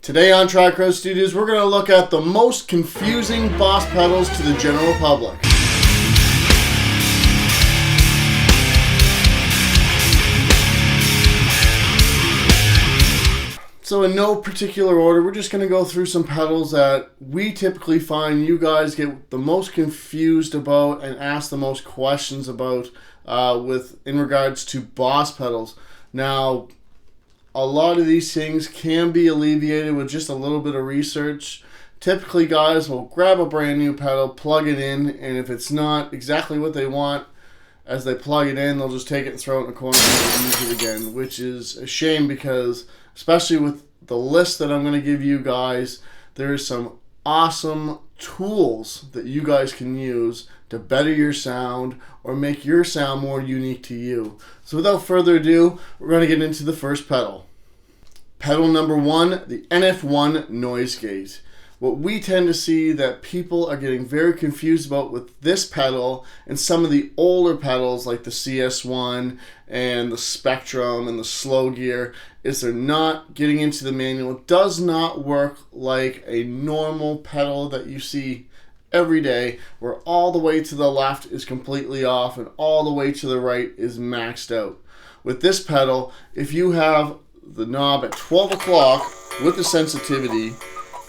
Today on TriCrow Studios, we're going to look at the most confusing boss pedals to the general public. So in no particular order, we're just going to go through some pedals that we typically find you guys get the most confused about and ask the most questions about in regards to boss pedals. Now, a lot of these things can be alleviated with just a little bit of research. Typically, guys will grab a brand new pedal, plug it in, and if it's not exactly what they want, as they plug it in, they'll just take it and throw it in the corner and use it again, which is a shame because, especially with the list that I'm going to give you guys, there is some awesome tools that you guys can use to better your sound or make your sound more unique to you. So without further ado, we're going to get into the first pedal. Pedal number one, the NF1 Noise Gate. What we tend to see that people are getting very confused about with this pedal and some of the older pedals like the CS1 and the Spectrum and the Slow Gear is they're not getting into the manual. It does not work like a normal pedal that you see every day where all the way to the left is completely off and all the way to the right is maxed out. With this pedal, if you have the knob at 12 o'clock with the sensitivity,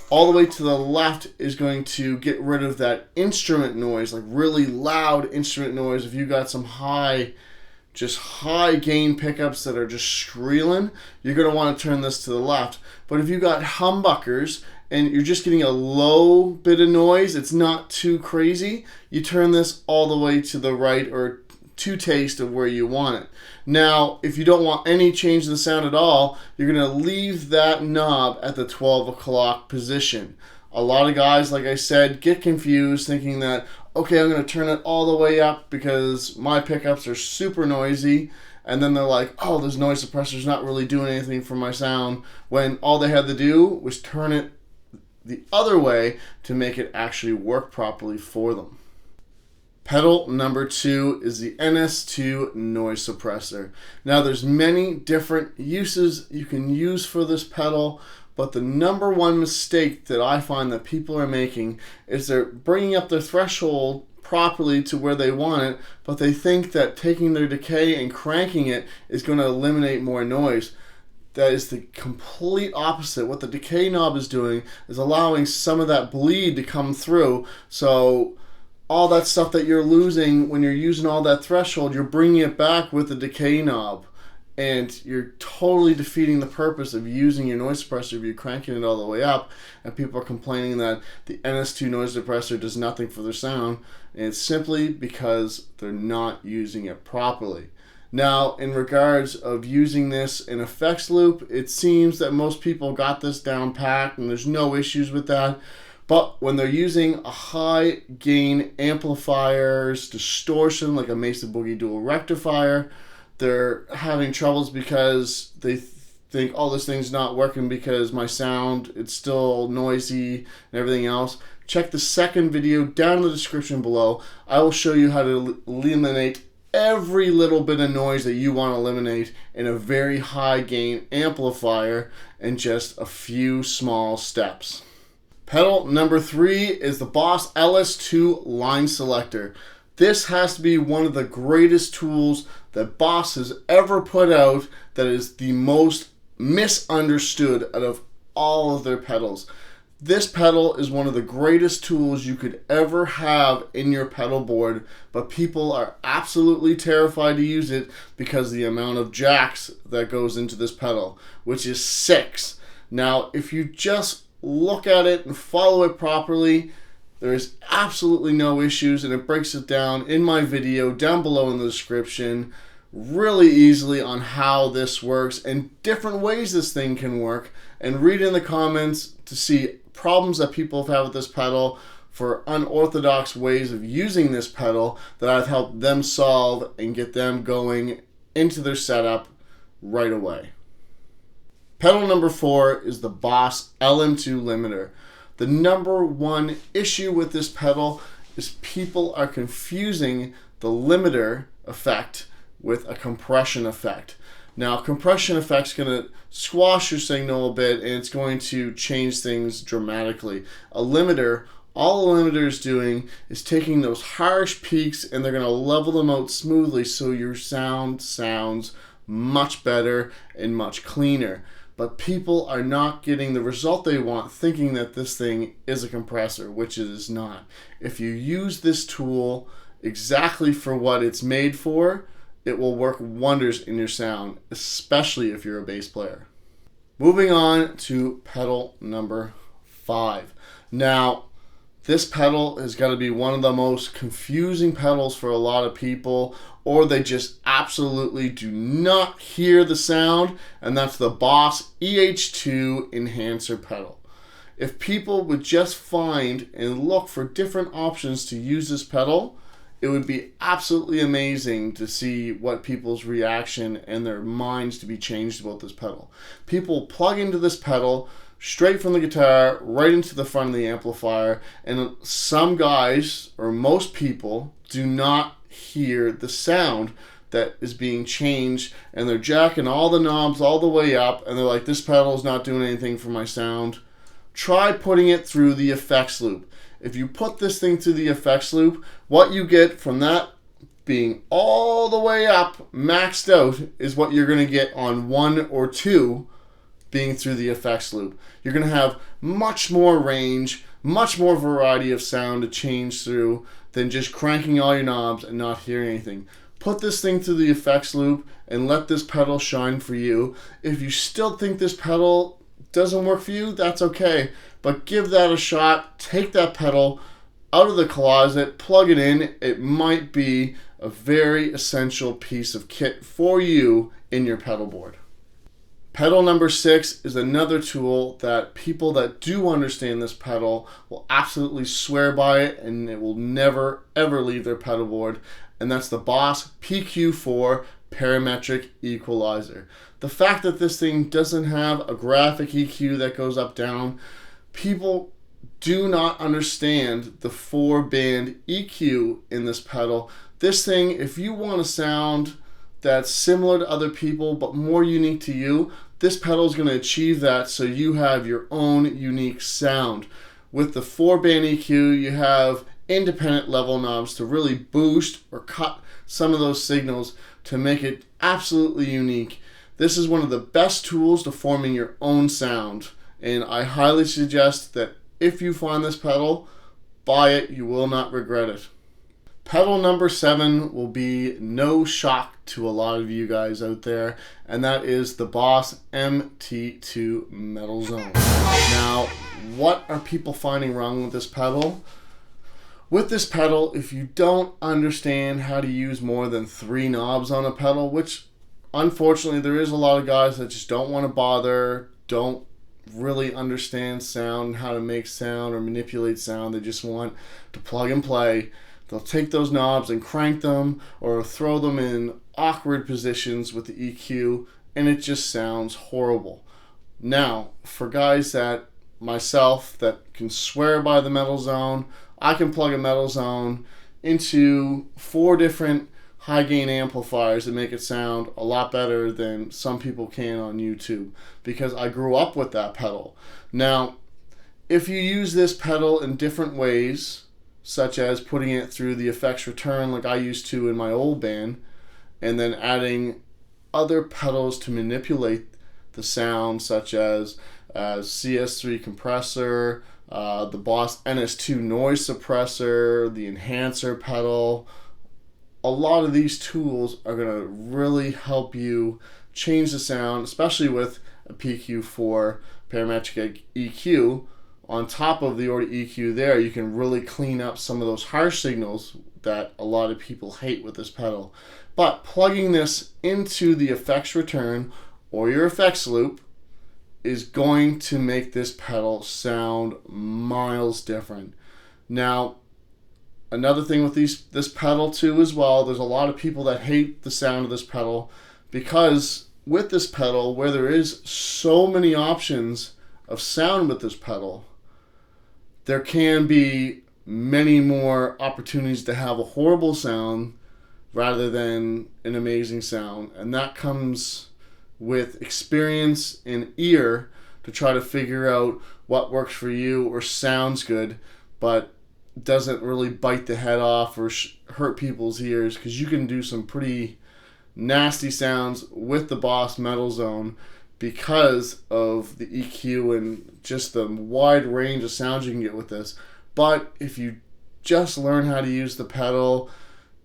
all the way to the left is going to get rid of that instrument noise, like really loud instrument noise. If you got some high gain pickups that are just squealing, you're going to want to turn this to the left. But if you got humbuckers and you're just getting a low bit of noise, it's not too crazy, you turn this all the way to the right or to taste of where you want it. Now, if you don't want any change in the sound at all, you're going to leave that knob at the 12 o'clock position. A lot of guys, like I said, get confused thinking that, okay, I'm going to turn it all the way up because my pickups are super noisy, and then they're like, oh, this noise suppressor's not really doing anything for my sound, when all they had to do was turn it the other way to make it actually work properly for them. Pedal number two is the NS2 noise suppressor. Now there's many different uses you can use for this pedal, but the number one mistake that I find that people are making is they're bringing up their threshold properly to where they want it, but they think that taking their decay and cranking it is going to eliminate more noise. That is the complete opposite. What the decay knob is doing is allowing some of that bleed to come through, so all that stuff that you're losing when you're using all that threshold, you're bringing it back with the decay knob, and you're totally defeating the purpose of using your noise suppressor if you're cranking it all the way up. And people are complaining that the NS2 noise suppressor does nothing for their sound, and it's simply because they're not using it properly. Now, in regards of using this in effects loop, it seems that most people got this down packed and there's no issues with that. But when they're using a high gain amplifier's distortion, like a Mesa Boogie dual rectifier, they're having troubles because they think, oh, this thing's not working because my sound, it's still noisy and everything else. Check the second video down in the description below. I will show you how to eliminate every little bit of noise that you want to eliminate in a very high gain amplifier in just a few small steps. Pedal number three is the Boss LS2 line selector. This has to be one of the greatest tools that Boss has ever put out, that is the most misunderstood out of all of their pedals. This pedal is one of the greatest tools you could ever have in your pedal board, but people are absolutely terrified to use it because of the amount of jacks that goes into this pedal, which is 6. Now, if you just look at it and follow it properly, there is absolutely no issues, and it breaks it down in my video down below in the description really easily on how this works and different ways this thing can work, and read in the comments to see problems that people have had with this pedal for unorthodox ways of using this pedal that I've helped them solve and get them going into their setup right away. Pedal number 4 is the Boss LM2 limiter. The number one issue with this pedal is people are confusing the limiter effect with a compression effect. Now, compression effect's going to squash your signal a bit, and it's going to change things dramatically. A limiter, all a limiter is doing is taking those harsh peaks and they're going to level them out smoothly so your sound sounds much better and much cleaner. But people are not getting the result they want thinking that this thing is a compressor, which it is not. If you use this tool exactly for what it's made for, it will work wonders in your sound, especially if you're a bass player. Moving on to pedal number 5. Now, this pedal is going to be one of the most confusing pedals for a lot of people, or they just absolutely do not hear the sound, and that's the Boss EH2 enhancer pedal. If people would just find and look for different options to use this pedal, it would be absolutely amazing to see what people's reaction and their minds to be changed about this pedal. People plug into this pedal straight from the guitar right into the front of the amplifier, and some guys, or most people, do not hear the sound that is being changed, and they're jacking all the knobs all the way up, and they're like, this pedal is not doing anything for my sound. Try putting it through the effects loop. If you put this thing through the effects loop, what you get from that being all the way up, maxed out, is what you're going to get on 1 or 2 being through the effects loop. You're going to have much more range, much more variety of sound to change through than just cranking all your knobs and not hearing anything. Put this thing through the effects loop and let this pedal shine for you. If you still think this pedal doesn't work for you, that's okay. But give that a shot. Take that pedal out of the closet, plug it in. It might be a very essential piece of kit for you in your pedal board. Pedal number 6 is another tool that people that do understand this pedal will absolutely swear by it, and it will never ever leave their pedal board, and that's the Boss PQ4 Parametric Equalizer. The fact that this thing doesn't have a graphic EQ that goes up down, people do not understand the 4-band EQ in this pedal. This thing, if you want a sound that's similar to other people but more unique to you, this pedal is going to achieve that, so you have your own unique sound. With the 4-band EQ, you have independent level knobs to really boost or cut some of those signals to make it absolutely unique. This is one of the best tools to forming your own sound, and I highly suggest that if you find this pedal, buy it. You will not regret it. Pedal number 7 will be no shock to a lot of you guys out there, and that is the Boss MT2 Metal Zone. Now, what are people finding wrong with this pedal? With this pedal, if you don't understand how to use more than 3 knobs on a pedal, which unfortunately there is a lot of guys that just don't want to bother, don't really understand sound, how to make sound or manipulate sound, they just want to plug and play. They'll take those knobs and crank them or throw them in awkward positions with the EQ, and it just sounds horrible. Now, for guys that myself that can swear by the Metal Zone, I can plug a Metal Zone into 4 different high gain amplifiers and make it sound a lot better than some people can on YouTube, because I grew up with that pedal. Now, if you use this pedal in different ways, such as putting it through the effects return like I used to in my old band, and then adding other pedals to manipulate the sound, such as CS3 compressor, the Boss NS2 noise suppressor, the enhancer pedal. A lot of these tools are going to really help you change the sound, especially with a PQ4 Parametric EQ. On top of the already EQ there, you can really clean up some of those harsh signals that a lot of people hate with this pedal. But plugging this into the effects return or your effects loop is going to make this pedal sound miles different. Now, another thing with this pedal too as well, there's a lot of people that hate the sound of this pedal, because with this pedal, where there is so many options of sound with this pedal, there can be many more opportunities to have a horrible sound rather than an amazing sound. And that comes with experience and ear to try to figure out what works for you or sounds good, but doesn't really bite the head off or hurt people's ears, because you can do some pretty nasty sounds with the Boss Metal Zone because of the EQ and just the wide range of sounds you can get with this. But if you just learn how to use the pedal,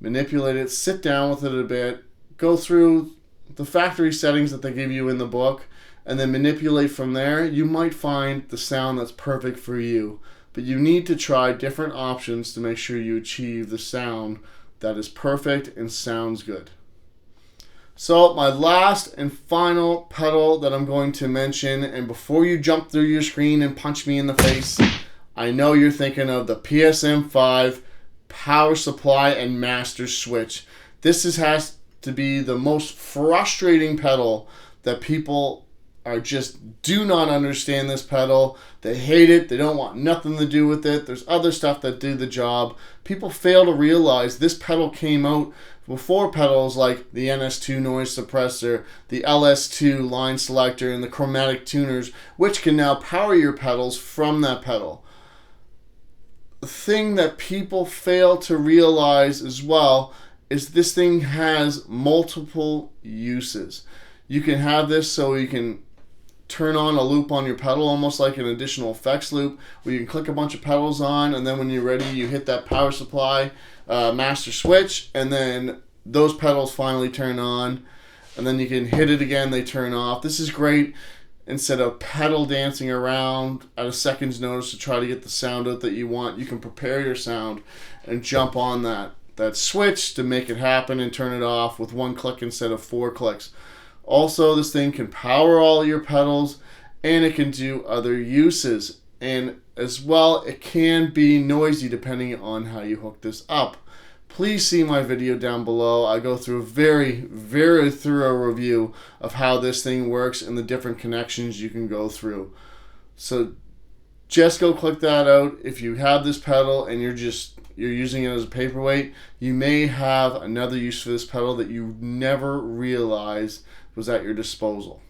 manipulate it, sit down with it a bit, go through the factory settings that they give you in the book, and then manipulate from there, you might find the sound that's perfect for you. But you need to try different options to make sure you achieve the sound that is perfect and sounds good. So my last and final pedal that I'm going to mention, and before you jump through your screen and punch me in the face, I know you're thinking of the PSM5 power supply and master switch. This has to be the most frustrating pedal that people do not understand this pedal. They hate it. They don't want nothing to do with it. There's other stuff that do the job. People fail to realize this pedal came out before pedals like the NS2 noise suppressor, the LS2 line selector, and the chromatic tuners, which can now power your pedals from that pedal. The thing that people fail to realize as well is this thing has multiple uses. You can have this so you can turn on a loop on your pedal, almost like an additional effects loop, where you can click a bunch of pedals on, and then when you're ready, you hit that power supply master switch, and then those pedals finally turn on, and then you can hit it again, they turn off. This is great instead of pedal dancing around at a second's notice to try to get the sound out that you want. You can prepare your sound and jump on that switch to make it happen and turn it off with one click instead of 4 clicks. Also, this thing can power all your pedals, and it can do other uses. And as well, it can be noisy depending on how you hook this up. Please see my video down below. I go through a very, very thorough review of how this thing works and the different connections you can go through. So just go click that out. If you have this pedal and you're using it as a paperweight, you may have another use for this pedal that you never realized was at your disposal.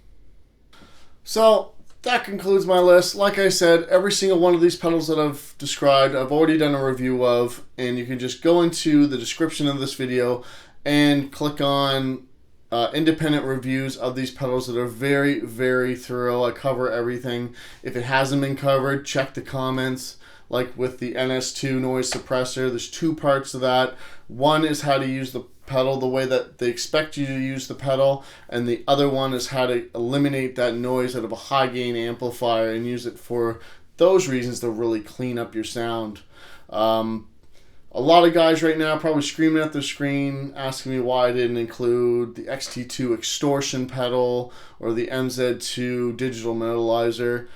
So that concludes my list. Like I said, every single one of these pedals that I've described, I've already done a review of, and you can just go into the description of this video and click on independent reviews of these pedals that are very, very thorough. I cover everything. If it hasn't been covered, check the comments. Like with the NS2 noise suppressor, there's 2 parts to that. One is how to use the pedal the way that they expect you to use the pedal, and the other one is how to eliminate that noise out of a high gain amplifier and use it for those reasons to really clean up your sound. A lot of guys right now are probably screaming at their screen asking me why I didn't include the XT2 extortion pedal or the MZ2 digital metalizer.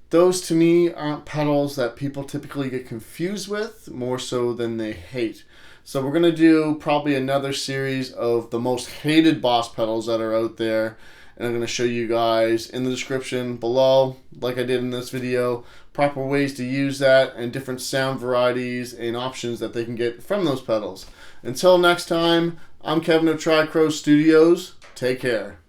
Those to me aren't pedals that people typically get confused with, more so than they hate. So we're going to do probably another series of the most hated Boss pedals that are out there. And I'm going to show you guys in the description below, like I did in this video, proper ways to use that and different sound varieties and options that they can get from those pedals. Until next time, I'm Kevin of TriCrow Studios. Take care.